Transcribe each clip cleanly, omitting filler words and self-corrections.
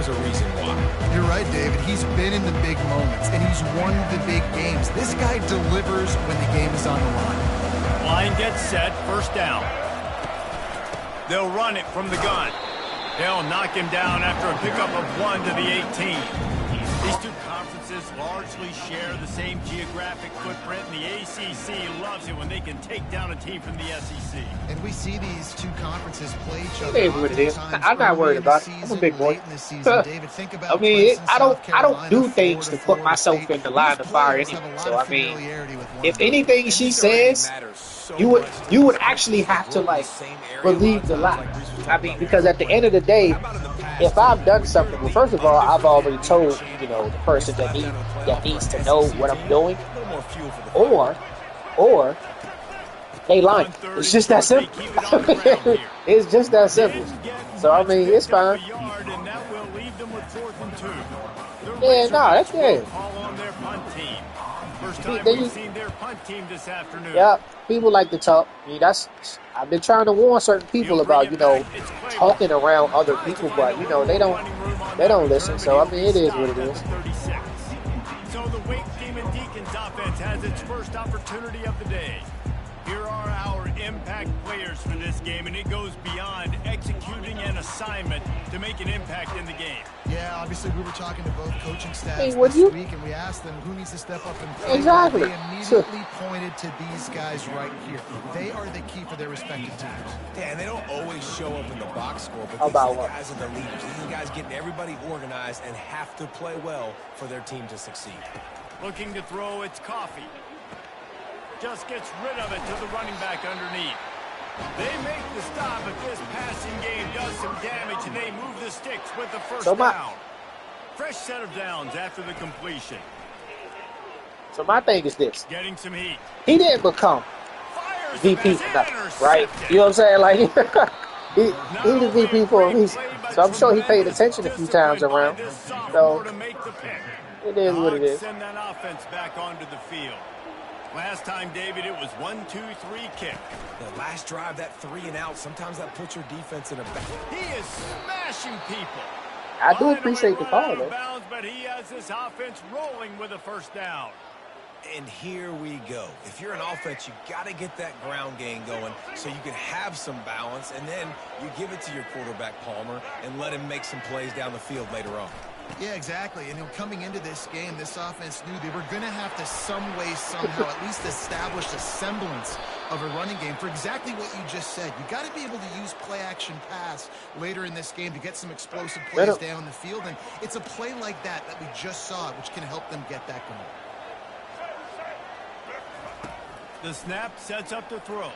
there's a reason why. You're right, David. He's been in the big moments, and he's won the big games. This guy delivers when the game is on the line. Line gets set, first down. They'll run it from the gun. They'll knock him down after a pickup of 1 to the 18. These two conferences largely share the same geographic footprint, and the ACC loves it when they can take down a team from the SEC. And we see these two conferences play each other. It is what it is. I'm not worried about it. I'm a big boy. I mean, I don't do things to put myself in the line of fire anyway. So I mean, if anything she says, you would actually have to like believe the lie. I mean, because at the end of the day, if I've done something, well, first of all, I've already told the person that needs to know what I'm doing, or they lying. It's just that simple. It's just that simple. So I mean, it's fine. Yeah, no, that's good. First time we've seen their punt team this afternoon. Yeah, people like to talk. I mean, I've been trying to warn certain people about, talking around other people, but they don't listen. So I mean, it is what it is. So the Wake Demon Deacons offense has its first opportunity of the day. Here are our impact players for this game, and it goes beyond executing an assignment to make an impact in the game. Yeah, obviously we were talking to both coaching staffs this week, and we asked them who needs to step up and play. Exactly. They immediately pointed to these guys right here. They are the key for their respective teams. Yeah, and they don't always show up in the box score, but these are the guys are the leaders. These are the guys getting everybody organized and have to play well for their team to succeed. Looking to throw, it's Coffee. Just gets rid of it to the running back underneath. They make the stop, but this passing game does some damage, and they move the sticks with the first down. Fresh set of downs after the completion. So my thing is this. Getting some heat. He didn't become VP for nothing, right? You know what I'm saying? Like, he the VP for a reason. So I'm sure he paid attention a few times around. So it is what it is. Send that offense back onto the field. Last time, David, it was 1-2-3 kick. The last drive, that 3 and out, sometimes that puts your defense in a back. He is smashing people. I do appreciate the call, though. But he has this offense rolling with a first down. And here we go. If you're an offense, you got to get that ground game going so you can have some balance, and then you give it to your quarterback, Palmer, and let him make some plays down the field later on. Yeah, exactly. And coming into this game, this offense knew they were going to have to some way, somehow, at least establish a semblance of a running game for exactly what you just said. You got to be able to use play-action pass later in this game to get some explosive plays down the field. And it's a play like that we just saw, which can help them get that going. The snap sets up the throw.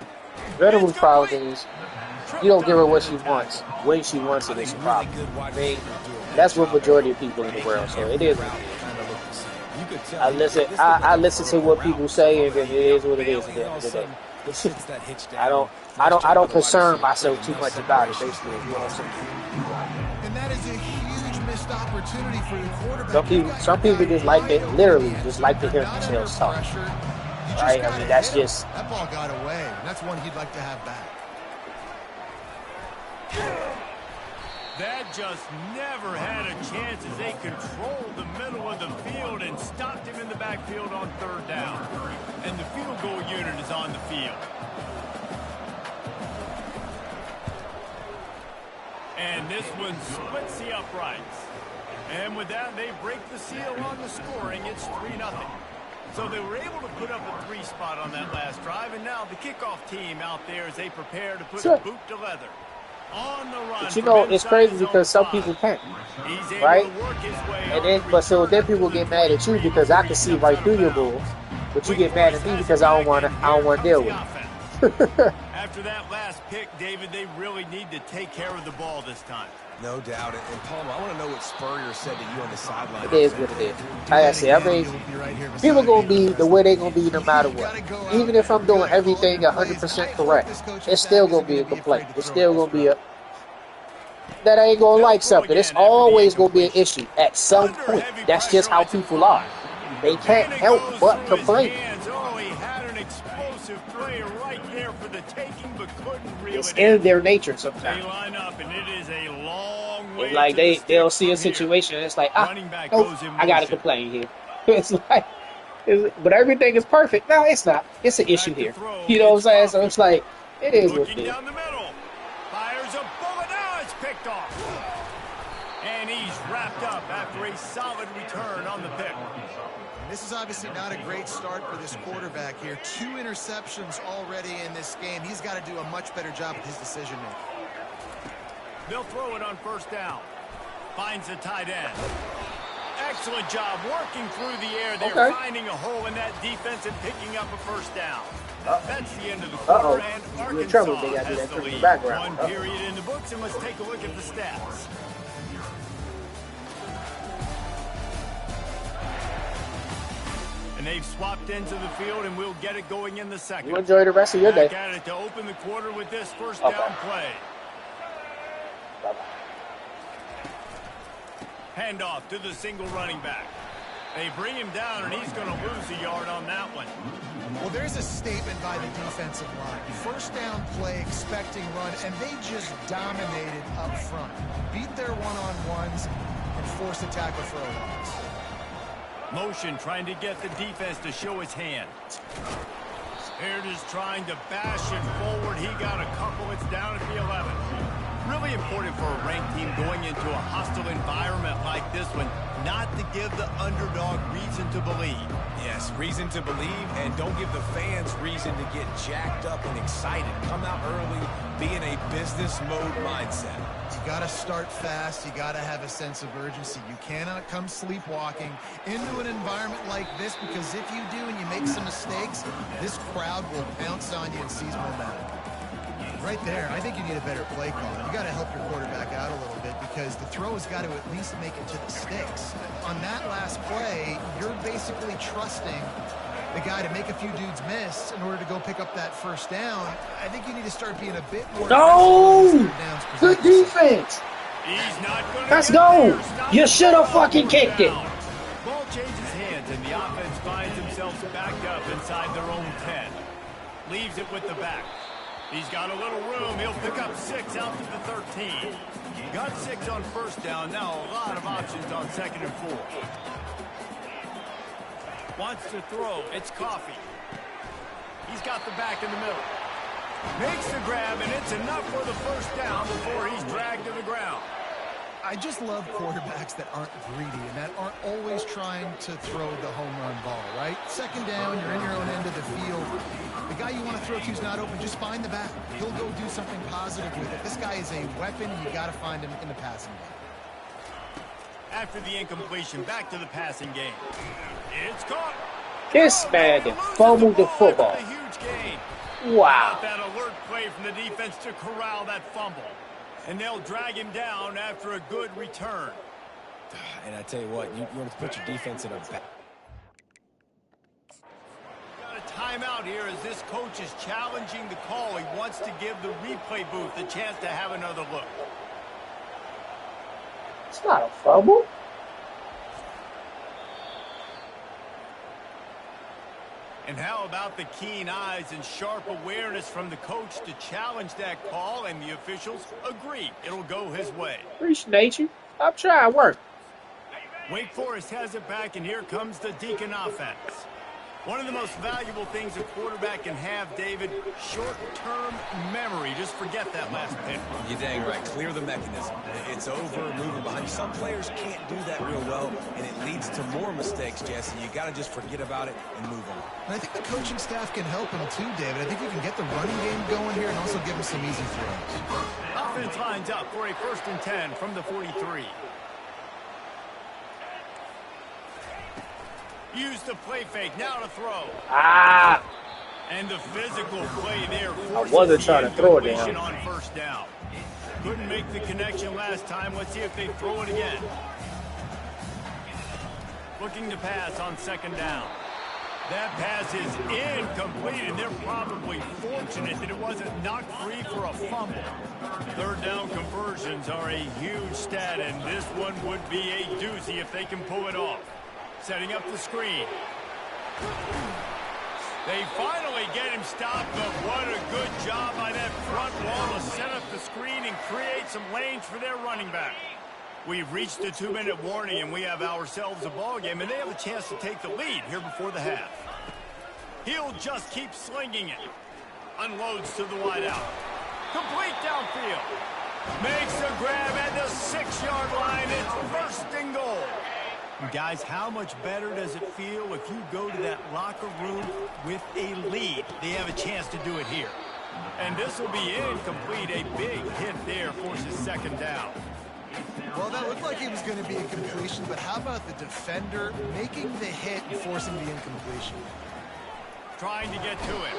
Veteran's problem is you don't give her what she wants when she wants it. It's a problem. I mean, that's what majority of people in the world. So it is. I listen to what people say, and it is what it is. I don't concern myself too much about it. Basically, is what I'm saying. And that is a huge missed opportunity for the quarterback. Some people just like it, literally just like to hear themselves talk. Right? I mean, that's just... That ball got away, and that's one he'd like to have back. That just never had a chance as they controlled the middle of the field and stopped him in the backfield on third down. And the field goal unit is on the field. And this one splits the uprights. And with that, they break the seal on the scoring. It's 3-0. So they were able to put up a 3 spot on that last drive, and now the kickoff team out there as they prepare to put boot to leather. On the run. But it's crazy because some people can't, right? And then people get mad at you because I can see right through your bulls, but you get mad at me because I don't want to deal with it. After that last pick, David, they really need to take care of the ball this time. No doubt. And Palmer, I want to know what Spurrier said to you on the sideline. It is what it is. Like I said, I mean, people going to be the way they're going to be no matter what. Even if I'm doing everything 100% correct, it's still going to be a complaint. It's still going to be that I ain't going to like something. It's always going to be an issue at some point. That's just how people are. They can't help but complain. It's in their nature sometimes. They line up, and it is a long It's like they'll see a situation. And it's like, nope, I got to complain here. It's like, but everything is perfect. No, it's not. It's an issue here. You know what I'm saying? So it's like, it is what it is. Down the middle. Fires a bullet. Now it's picked off. And he's wrapped up after a solid return on the pick. This is obviously not a great start for this quarterback here. 2 interceptions already in this game. He's got to do a much better job with his decision-making. They'll throw it on first down. Finds the tight end. Excellent job working through the air. They're finding a hole in that defense and picking up a first down. That's the end of the quarter, and Arkansas has the lead. 1 period in the books, and let's take a look at the stats. And they've swapped ends of the field, and we'll get it going in the second. You enjoy the rest of your day. Got it to open the quarter with this first down play. Handoff to the single running back. They bring him down, and he's going to lose a yard on that one. Well, there's a statement by the defensive line. First down play, expecting run, and they just dominated up front. Beat their one-on-ones and forced a tackle for a loss. Motion trying to get the defense to show his hand. Baird is trying to bash it forward. He got a couple. It's down at the 11. Really important for a ranked team going into a hostile environment like this one, not to give the underdog reason to believe. Yes, reason to believe, and don't give the fans reason to get jacked up and excited. Come out early, be in a business mode mindset. You got to start fast. You got to have a sense of urgency. You cannot come sleepwalking into an environment like this, because if you do and you make some mistakes, this crowd will pounce on you and seize momentum. Right there, I think you need a better play call. You got to help your quarterback out a little bit, because the throw has got to at least make it to the sticks. On that last play, you're basically trusting the guy to make a few dudes miss in order to go pick up that first down. I think you need to start being a bit more... No! Good defense! He's not gonna Let's go! You should have fucking kicked it. Ball changes hands, and the offense finds themselves back up inside their own 10. Leaves it with the back. He's got a little room. He'll pick up 6 out to the 13. Got 6 on first down. Now a lot of options on 2nd and 4. Wants to throw. It's Coffee. He's got the back in the middle. Makes the grab, and it's enough for the first down before he's dragged to the ground. I just love quarterbacks that aren't greedy and that aren't always trying to throw the home run ball, right? 2nd down, you're in your own end of the field. The guy you want to throw to is not open. Just find the back. He'll go do something positive with it. This guy is a weapon, and you got to find him in the passing game. After the incompletion, back to the passing game. It's caught. This man fumbled the football. Wow. That alert play from the defense to corral that fumble. And they'll drag him down after a good return. And I tell you what, you want to put your defense in a back. Got a timeout here as this coach is challenging the call. He wants to give the replay booth a chance to have another look. It's not a fumble. And how about the keen eyes and sharp awareness from the coach to challenge that call, and the officials agree it'll go his way. Appreciate you. Stop trying work. Wake Forest has it back, and here comes the Deacon offense. One of the most valuable things a quarterback can have, David, short-term memory. Just forget that last pick. You're dang right. Clear the mechanism. It's over, moving behind you. Some players can't do that real well, and it leads to more mistakes, Jesse. You got to just forget about it and move on. And I think the coaching staff can help him too, David. I think you can get the running game going here and also give him some easy throws. Offense lines up for a 1st and 10 from the 43. Use the play fake, now to throw. And the physical play there. I wasn't trying to throw it down. On first down. Couldn't make the connection last time. Let's see if they throw it again. Looking to pass on 2nd down. That pass is incomplete, and they're probably fortunate that it wasn't knocked free for a fumble. 3rd down conversions are a huge stat, and this one would be a doozy if they can pull it off. Setting up the screen. They finally get him stopped, but what a good job by that front wall to set up the screen and create some lanes for their running back. We've reached the 2-minute warning, and we have ourselves a ball game, and they have a chance to take the lead here before the half. He'll just keep slinging it. Unloads to the wideout. Complete downfield. Makes a grab at the 6-yard line. It's first and goal. Guys, how much better does it feel if you go to that locker room with a lead? They have a chance to do it here. And this will be incomplete. A big hit there forces second down. Well, that looked like it was going to be a completion, but how about the defender making the hit and forcing the incompletion? Trying to get to him.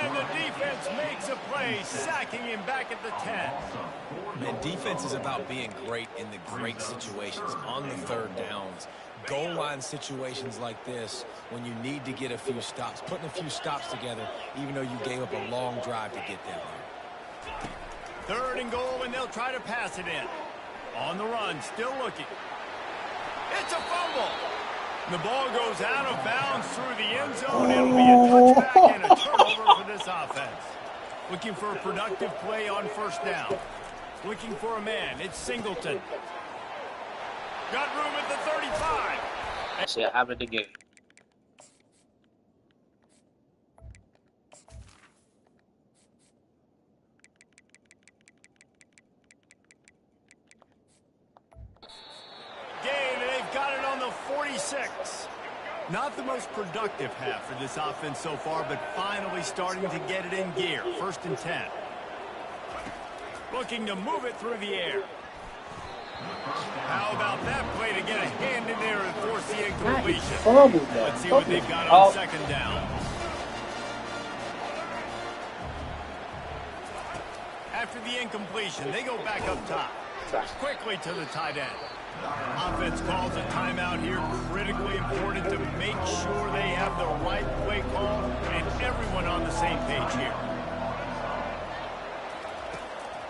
And the defense makes a play, sacking him back at the 10. And defense is about being great in the great situations, on the third downs. Goal line situations like this, when you need to get a few stops, putting a few stops together, even though you gave up a long drive to get down there. Third and goal, and they'll try to pass it in. On the run, still looking. It's a fumble. The ball goes out of bounds through the end zone. It'll be a touchback and a turnover for this offense. Looking for a productive play on first down. Looking for a man. It's Singleton. Got room at the 35. That's it. I'm in the game. They've got it on the 46. Not the most productive half for this offense so far, but finally starting to get it in gear. First and 10. Looking to move it through the air. How about that play to get a hand in there and force the incompletion? Let's see what they've got on second down. After the incompletion, they go back up top. Quickly to the tight end. Offense calls a timeout here. Critically important to make sure they have the right play call and everyone on the same page here.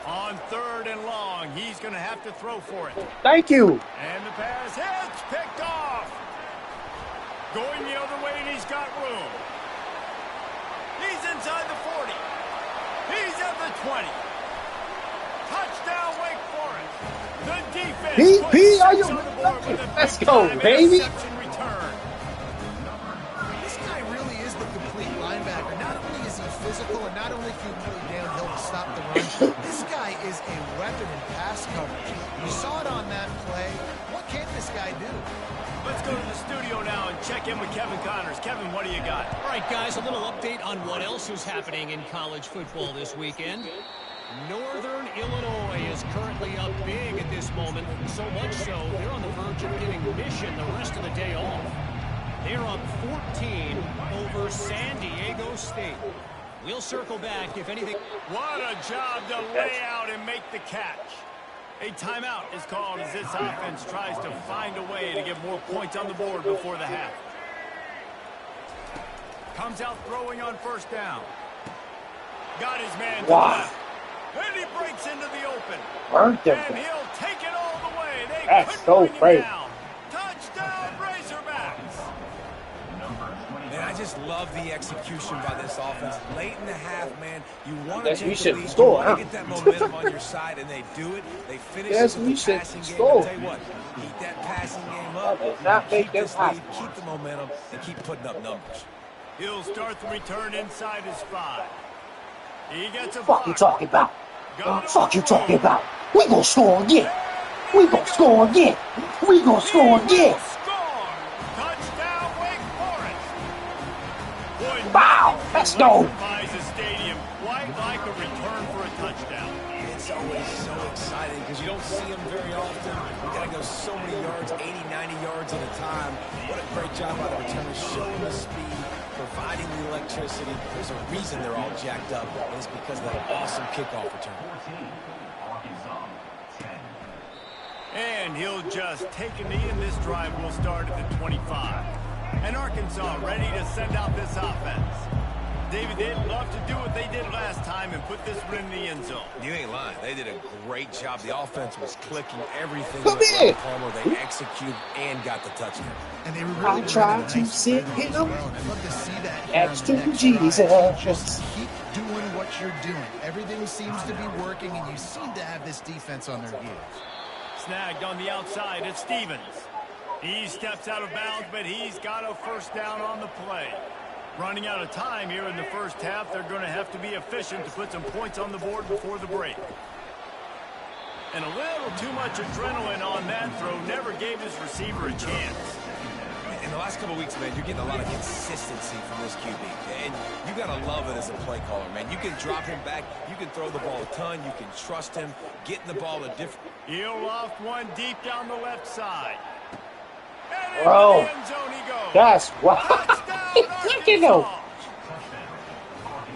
On third and long, he's going to have to throw for it. Thank you. And the pass hits, picked off. Going the other way, and he's got room. He's inside the 40. He's at the 20. Touchdown, Wake Forest. The defense P, are you? Let's go, baby. This guy really is the complete linebacker. Not only is he physical, and not only can he play downhill to stop the run, this guy is a weapon in pass coverage. You saw it on that play. What can this guy do? Let's go to the studio now and check in with Kevin Connors. Kevin, what do you got? All right, guys, a little update on what else is happening in college football this weekend. Northern Illinois is currently up big at this moment, so much so they're on the verge of giving Mission the rest of the day off. They're up 14 over San Diego State. We'll circle back if anything. What a job to lay out and make the catch. A timeout is called as this offense tries to find a way to get more points on the board before the half. Comes out throwing on first down. Got his man to the left. And he breaks into the open. And he'll take it all the way. They couldn't bring him down. Touchdown, Razorbacks. And I just love the execution by this offense. Late in the half, man, you want to take the lead. You want to get that momentum on your side, and they do it. They finish it with the passing game. I'll tell you what, keep that passing game up. Keep this lead, keep the momentum, and keep putting up numbers. He'll start the return inside his 5. He gets a block. What you talking about? Fuck you talking about? We gonna score again. We gonna score again. We gonna score again. Touchdown, Wake Forest. Boy, wow, let's go. Buys a stadium quite like a return for a touchdown. It's always so exciting because you don't see them very often. We gotta go so many yards, 80, 90 yards at a time. What a great job by the returners, showing the speed, providing the electricity. There's a reason they're all jacked up, and it's because of that awesome kickoff return. And he'll just take a knee, and this drive will start at the 25. And Arkansas ready to send out this offense. David, they'd love to do what they did last time and put this one in the end zone. You ain't lying. They did a great job. The offense was clicking everything. Come in. Palmer, they executed and got the touchdown. And they were really trying to sit him. I'd love to see that. That's to Jesus. Just keep doing what you're doing. Everything seems to be working, and you seem to have this defense on their heels. snagged on the outside. It's Stevens. He steps out of bounds, but he's got a first down on the play. Running out of time here in the first half, they're going to have to be efficient to put some points on the board before the break. And a little too much adrenaline on that throw never gave his receiver a chance. In the last couple of weeks, man, you're getting a lot of consistency from this QB. And you got to love it as a play caller, man. You can drop him back. You can throw the ball a ton. You can trust him. Getting the ball a different... He'll loft one deep down the left side. Bro, that's why. You know.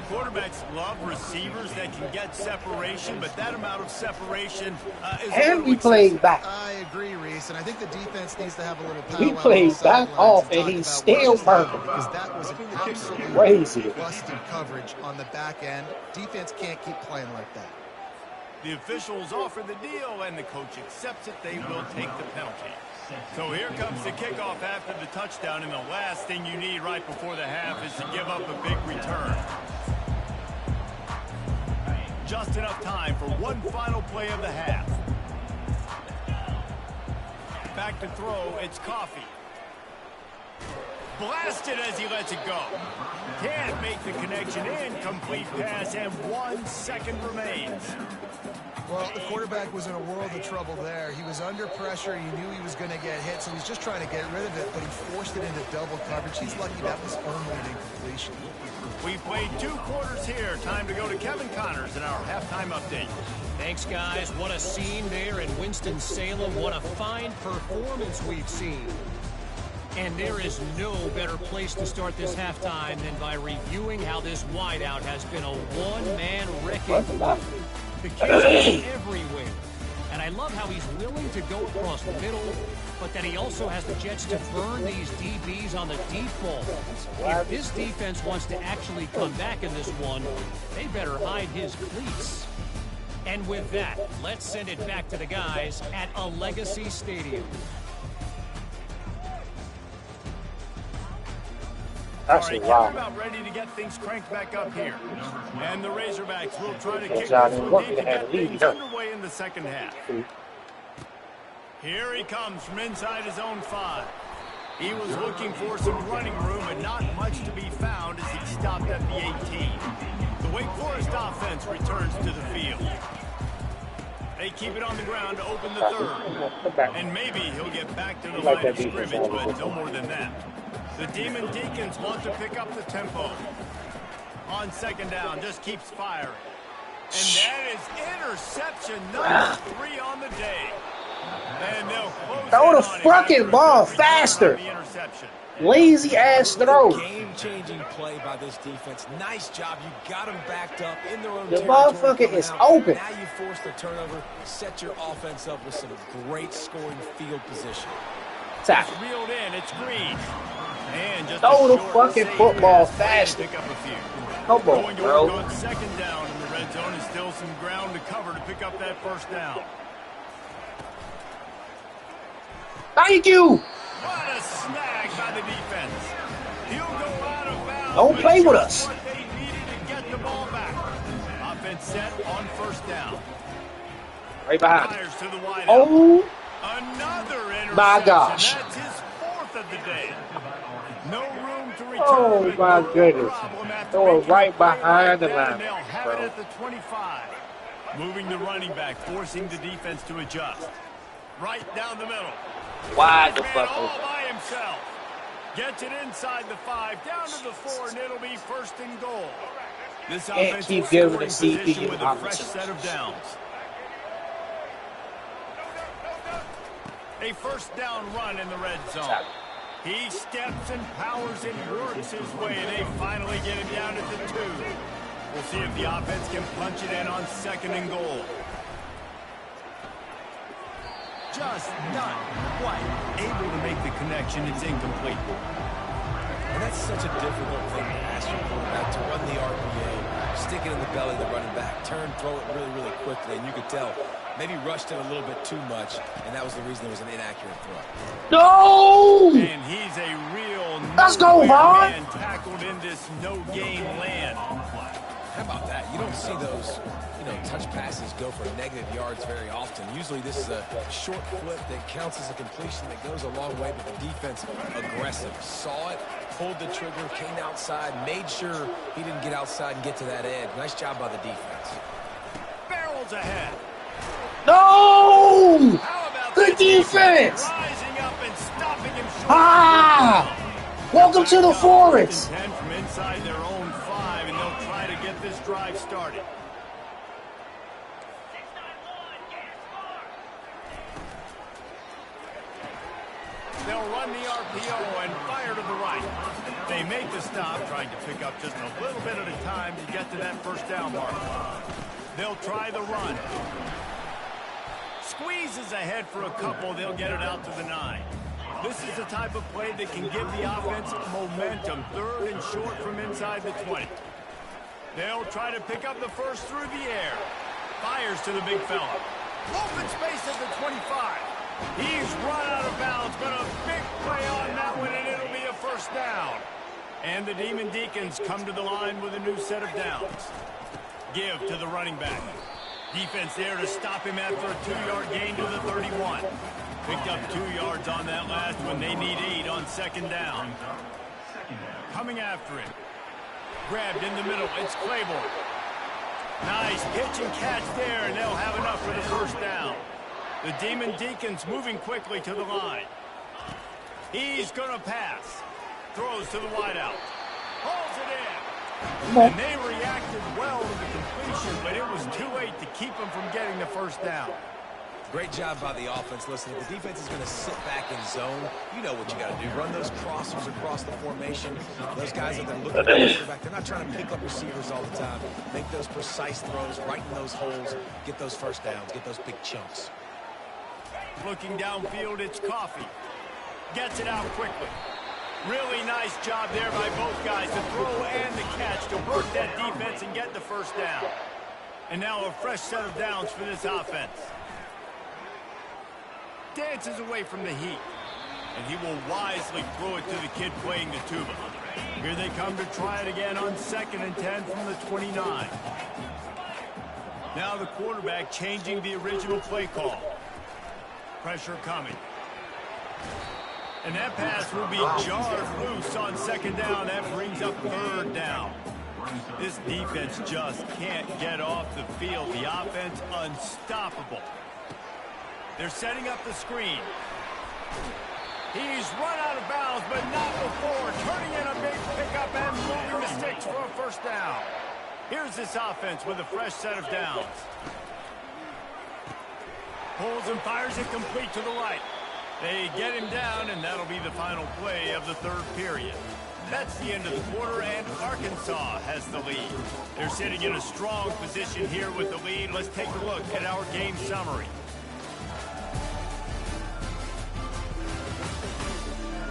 Quarterbacks love receivers that can get separation, but that amount of separation is and we played back. I agree, Reese, and I think the defense needs to have a little power. We played back off, and he's still burning. Because that was an absolutely crazy busted coverage on the back end. Defense can't keep playing like that. The officials offer the deal, and the coach accepts it. They will take the penalty. So here comes the kickoff after the touchdown, and the last thing you need right before the half is to give up a big return. Just enough time for one final play of the half. Back to throw, it's Coffee. Blasted as he lets it go. Can't make the connection. Incomplete pass, and 1 second remains. Well, the quarterback was in a world of trouble there. He was under pressure. He knew he was going to get hit, so he's just trying to get rid of it, but he forced it into double coverage. He's lucky that was only an incompletion. We played 2 quarters here. Time to go to Kevin Connors in our halftime update. Thanks, guys. What a scene there in Winston-Salem. What a fine performance we've seen. And there is no better place to start this halftime than by reviewing how this wideout has been a one-man wrecking. The kids are everywhere. And I love how he's willing to go across the middle, but that he also has the jets to burn these DBs on the deep ball. If this defense wants to actually come back in this one, they better hide his cleats. And with that, let's send it back to the guys at a Legacy Stadium. Actually, wow. About ready to get things cranked back up here. And the Razorbacks will try to kick this one deep to get things underway in the second half. Here he comes from inside his own 5. He was looking for some running room, but not much to be found as he stopped at the 18. The Wake Forest offense returns to the field. They keep it on the ground to open the third. And maybe he'll get back to the line of scrimmage, but no more than that. The Demon Deacons want to pick up the tempo. On second down, just keeps firing. And that is interception number 3 on the day. And they'll close throw the fucking ball faster. Lazy ass throw. Game-changing play by this defense. Nice job. You got them backed up in their own territory. The motherfucker is open. Now you force the turnover. Set your offense up with some great scoring field position. It's reeled in. It's Green. And just throw the fucking football faster. Come on, bro. On second down in the red zone is still some ground to cover to pick up that first down. Thank you. What a snag by the defense. He'll go out of bounds. Don't play with us. What they needed to get the ball back. Offense set on first down. Right behind. Fires to the wide oh, another interception. My gosh. That's his 4th of the day. No room to return. Oh my goodness. Throw it right behind the line. They'll have it at the 25. Moving the running back, forcing the defense to adjust. Right down the middle. Wide the fuck all by himself. Gets it inside the 5, down to the 4, and it'll be first and goal. This offense keep will giving the scoring CP position with a fresh set of downs. A first down run in the red zone. He steps and powers and works his way, and they finally get it down at the 2. We'll see if the offense can punch it in on second and goal. Just not quite able to make the connection. It's incomplete. And that's such a difficult thing to ask your quarterback, to run the RPA, stick it in the belly of the running back, turn, throw it really, really quickly, and you could tell maybe rushed it a little bit too much, and that was the reason it was an inaccurate throw. No! And he's a real let's go, Vaughn. Man tackled in this no-game land. How about that? You don't see those, touch passes go for negative yards very often. Usually this is a short flip that counts as a completion that goes a long way, but the defense aggressive. Saw it, pulled the trigger, came outside, made sure he didn't get outside and get to that edge. Nice job by the defense. Barrels ahead. No! Good defense! Rising up and stopping him short. Welcome to the forest. 10 from inside their own 5, and they'll try to get this drive started. They'll run the RPO and fire to the right. They make the stop, trying to pick up just a little bit at a time to get to that first down mark. They'll try the run. Squeezes ahead for a couple. They'll get it out to the 9. This is the type of play that can give the offense momentum. 3rd and short from inside the 20. They'll try to pick up the first through the air. Fires to the big fella. Open space at the 25. He's run out of bounds, but a big play on that one, and it'll be a first down. And the Demon Deacons come to the line with a new set of downs. Give to the running back. Defense there to stop him after a 2-yard gain to the 31. Picked up 2 yards on that last one. They need 8 on 2nd down. Coming after him. Grabbed in the middle. It's Claiborne. Nice pitch and catch there, and they'll have enough for the first down. The Demon Deacons moving quickly to the line. He's going to pass. Throws to the wideout. Holds it in. And they reacted well to the completion, but it was too late to keep them from getting the first down. Great job by the offense. Listen, if the defense is going to sit back in zone, you know what you got to do. Run those crossers across the formation. Those guys that are looking at the quarterback, they're not trying to pick up receivers all the time. Make those precise throws right in those holes. Get those first downs. Get those big chunks. Looking downfield, it's Coffee. Gets it out quickly. Really nice job there by both guys, the throw and the catch, to work that defense and get the first down. And now a fresh set of downs for this offense. Dances away from the heat. And he will wisely throw it to the kid playing the tuba. Here they come to try it again on 2nd and 10 from the 29. Now the quarterback changing the original play call. Pressure coming. And that pass will be jarred loose on 2nd down. That brings up 3rd down. This defense just can't get off the field. The offense unstoppable. They're setting up the screen. He's run out of bounds, but not before. Turning in a big pickup and moving the sticks for a first down. Here's this offense with a fresh set of downs. Pulls and fires it complete to the right. They get him down, and that'll be the final play of the 3rd period. That's the end of the quarter, and Arkansas has the lead. They're sitting in a strong position here with the lead. Let's take a look at our game summary.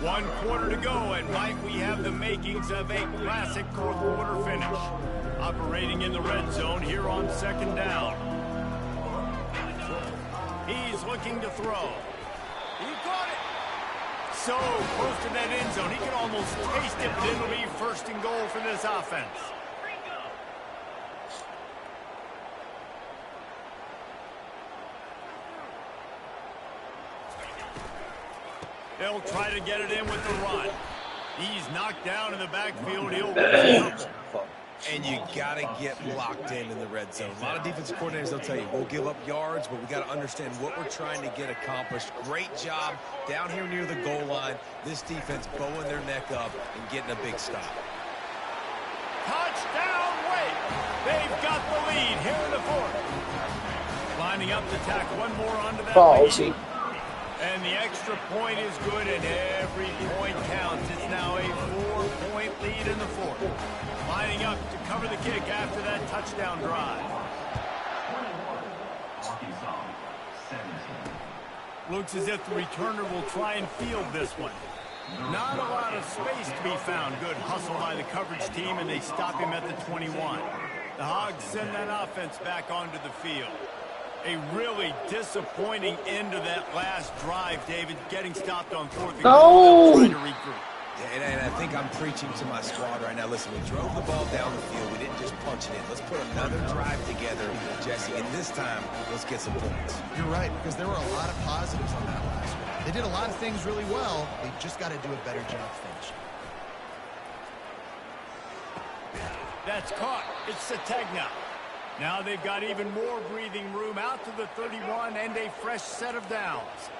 1 quarter to go, and might we have the makings of a classic 4th quarter finish. Operating in the red zone here on 2nd down. He's looking to throw. He caught it. So close to that end zone. He can almost taste it, but it'll be 1st and goal for this offense. They'll try to get it in with the run. He's knocked down in the backfield. He'll And you got to get locked in the red zone. A lot of defensive coordinators, they'll tell you, we'll give up yards, but we got to understand what we're trying to get accomplished. Great job down here near the goal line. This defense bowing their neck up and getting a big stop. Touchdown, Wake! They've got the lead here in the 4th. Lining up to tack one more onto that lead. And the extra point is good, and every point counts. It's now a 4-point lead in the 4th. Lining up to cover the kick after that touchdown drive. Looks as if the returner will try and field this one. Not a lot of space to be found. Good hustle by the coverage team, and they stop him at the 21. The Hogs send that offense back onto the field. A really disappointing end to that last drive, David, getting stopped on 4th and goal. Trying to regroup. And I think I'm preaching to my squad right now. Listen, we drove the ball down the field. We didn't just punch it in. Let's put another drive together, Jesse, and this time, let's get some points. You're right, because there were a lot of positives on that last one. They did a lot of things really well. They just got to do a better job finishing. That's caught. It's Ncaa. Now they've got even more breathing room out to the 31 and a fresh set of downs.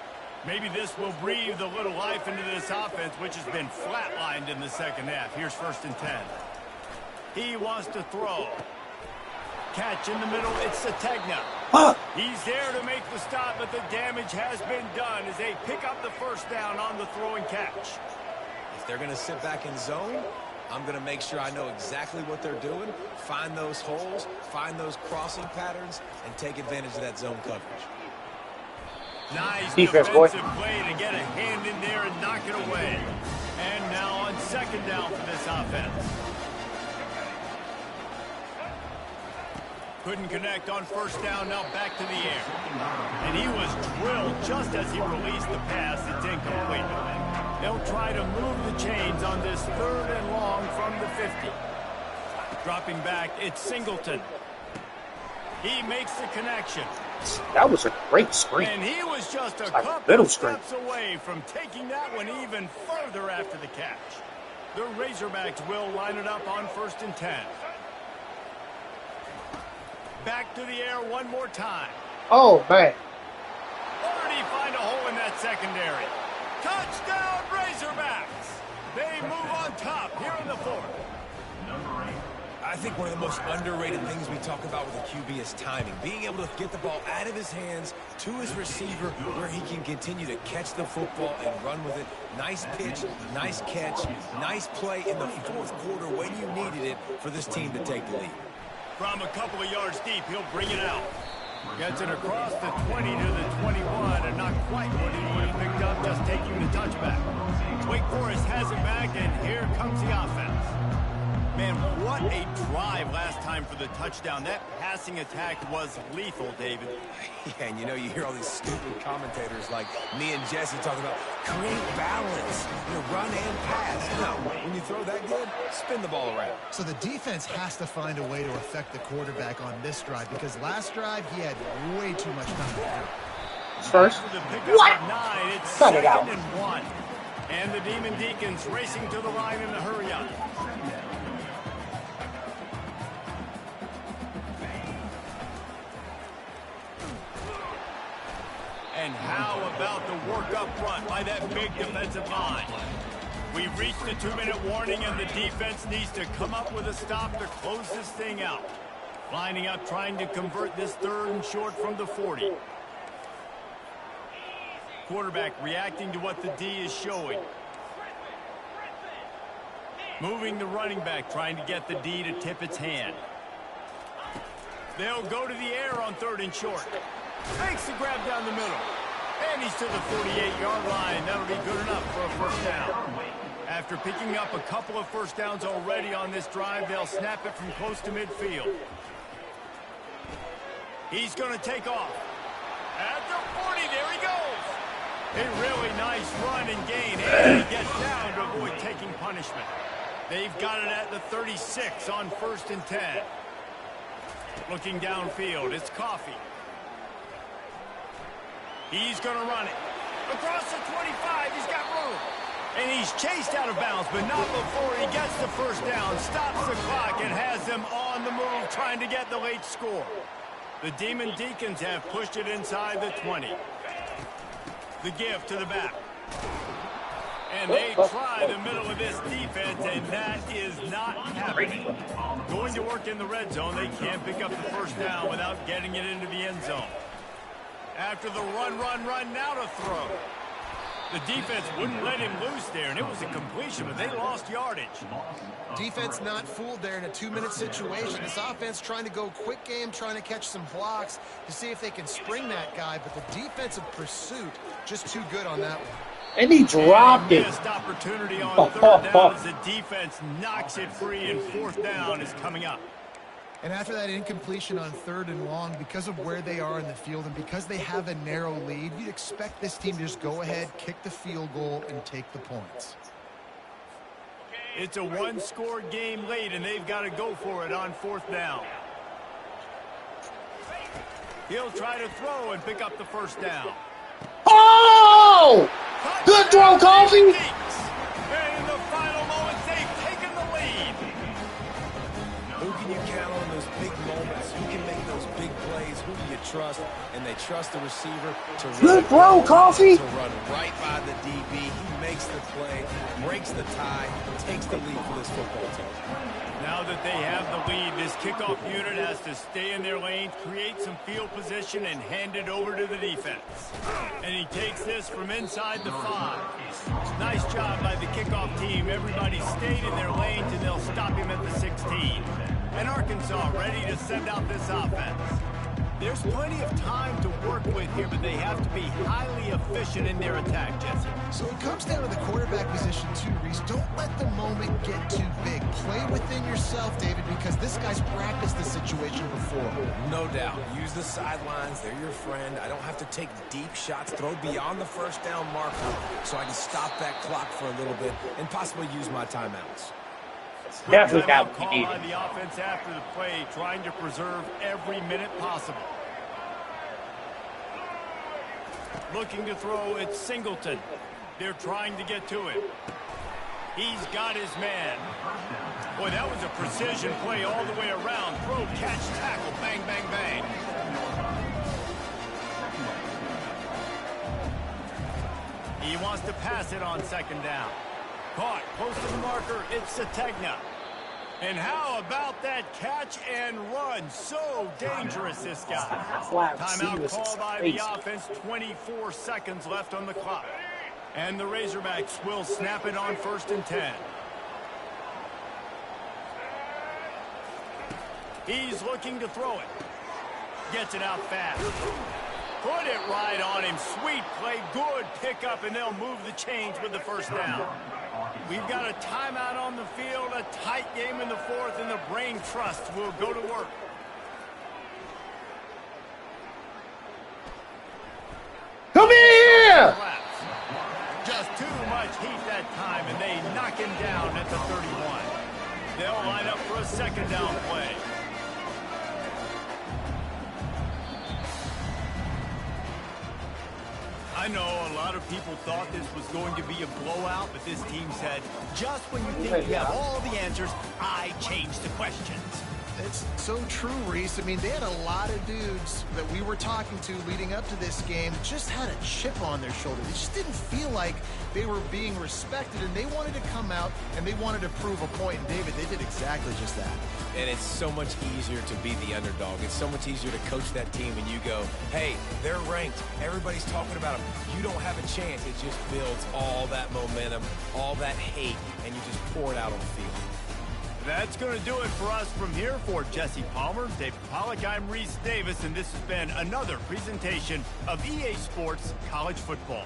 Maybe this will breathe a little life into this offense, which has been flatlined in the second half. Here's 1st and 10. He wants to throw. Catch in the middle. It's Ncaa. He's there to make the stop, but the damage has been done as they pick up the first down on the throw and catch. If they're going to sit back in zone, I'm going to make sure I know exactly what they're doing, find those holes, find those crossing patterns, and take advantage of that zone coverage. Nice defense, defensive play to get a hand in there and knock it away. And now on 2nd down for this offense. Couldn't connect on 1st down, now back to the air. And he was drilled just as he released the pass. It's incomplete. They'll try to move the chains on this 3rd and long from the 50. Dropping back, it's Singleton. He makes the connection. That was a great screen. And he was just a like couple steps away from taking that one even further after the catch. The Razorbacks will line it up on 1st and 10. Back to the air one more time. Oh, man. Already find a hole in that secondary. Touchdown, Razorbacks! They move on top here in the 4th. I think one of the most underrated things we talk about with a QB is timing. Being able to get the ball out of his hands to his receiver where he can continue to catch the football and run with it. Nice pitch, nice catch, nice play in the 4th quarter when you needed it for this team to take the lead. From a couple of yards deep, he'll bring it out. Gets it across the 20 to the 21, and not quite what he would have picked up just taking the touchback. Wake Forest has it back, and here comes the offense. Man, what a drive last time for the touchdown. That passing attack was lethal, David. Yeah, and you know, you hear all these stupid commentators like me and Jesse talking about create balance, run and pass. No, when you throw that good, spin the ball around. So the defense has to find a way to affect the quarterback on this drive, because last drive he had way too much time to do. First, what? 9, it's Cut it 2nd out. and 1. And the Demon Deacons racing to the line in a hurry-up. And how about the work up front by that big defensive line? We've reached the 2-minute warning, and the defense needs to come up with a stop to close this thing out. Lining up, trying to convert this 3rd and short from the 40. Quarterback reacting to what the D is showing. Moving the running back, trying to get the D to tip its hand. They'll go to the air on 3rd and short. Makes the grab down the middle. And he's to the 48-yard line. That'll be good enough for a 1st down. After picking up a couple of 1st downs already on this drive, they'll snap it from close to midfield. He's going to take off. At the 40, there he goes. A really nice run and gain. And he gets down to avoid taking punishment. They've got it at the 36 on 1st and 10. Looking downfield, it's Coffee. He's going to run it. Across the 25, he's got room. And he's chased out of bounds, but not before he gets the 1st down, stops the clock, and has them on the move trying to get the late score. The Demon Deacons have pushed it inside the 20. The give to the back. And they try the middle of this defense, and that is not happening. Going to work in the red zone, they can't pick up the 1st down without getting it into the end zone. After the run, now to throw. The defense wouldn't let him loose there, and it was a completion, but they lost yardage. Defense not fooled there in a 2-minute situation. This offense trying to go quick game, trying to catch some blocks to see if they can spring that guy, but the defensive pursuit just too good on that one. And he dropped it. Missed opportunity on 3rd down as the defense knocks it free, and 4th down is coming up. And after that incompletion on 3rd and long, because of where they are in the field and because they have a narrow lead, you'd expect this team to just go ahead, kick the field goal, and take the points. It's a one-score game late, and they've got to go for it on 4th down. He'll try to throw and pick up the first down. Oh! Good throw, Coffee! And in the final moments, they've taken the lead. Who can you count on those big moments? Who can make those big plays? Who do you trust? And they trust the receiver to Good throw, Coffee! To run right by the DB. He makes the play, breaks the tie, takes the lead for this football team. Now that they have the lead, this kickoff unit has to stay in their lane, create some field position, and hand it over to the defense. And he takes this from inside the 5. Nice job by the kickoff team. Everybody stayed in their lanes, and they'll stop him at the 16. And Arkansas ready to send out this offense. There's plenty of time to work with here, but they have to be highly efficient in their attack, Jesse. So it comes down to the quarterback position too, Reese. Don't let the moment get too big. Play within yourself, David, because this guy's practiced this situation before. No doubt. Use the sidelines. They're your friend. I don't have to take deep shots, throw beyond the first down marker so I can stop that clock for a little bit and possibly use my timeouts. Definitely got what Call you by needed. the offense after the play, trying to preserve every minute possible. Looking to throw, it's Singleton. They're trying to get to him. He's got his man. Boy, that was a precision play all the way around. Throw, catch, tackle, bang, bang, bang. He wants to pass it on 2nd down. Caught, close to the marker, it's Sategna. And how about that catch and run? So dangerous, this guy. Timeout call by the offense, 24 seconds left on the clock. And the Razorbacks will snap it on 1st and 10. He's looking to throw it. Gets it out fast. Put it right on him. Sweet play, good pickup, and they'll move the chains with the 1st down. We've got a timeout on the field, a tight game in the 4th, and the brain trust will go to work. Come here! Just too much heat that time, and they knock him down at the 31. They'll line up for a 2nd down play. I know a lot of people thought this was going to be a blowout, but this team said, just when you think you have all the answers, I change the questions. It's so true, Reese. I mean, they had a lot of dudes that we were talking to leading up to this game that just had a chip on their shoulder. They just didn't feel like they were being respected, and they wanted to come out and they wanted to prove a point. And David, they did exactly just that. And it's so much easier to be the underdog. It's so much easier to coach that team and you go, hey, they're ranked. Everybody's talking about them. You don't have a chance. It just builds all that momentum, all that hate, and you just pour it out on the field. That's going to do it for us from here. For Jesse Palmer, David Pollack, I'm Reese Davis, and this has been another presentation of EA Sports College Football.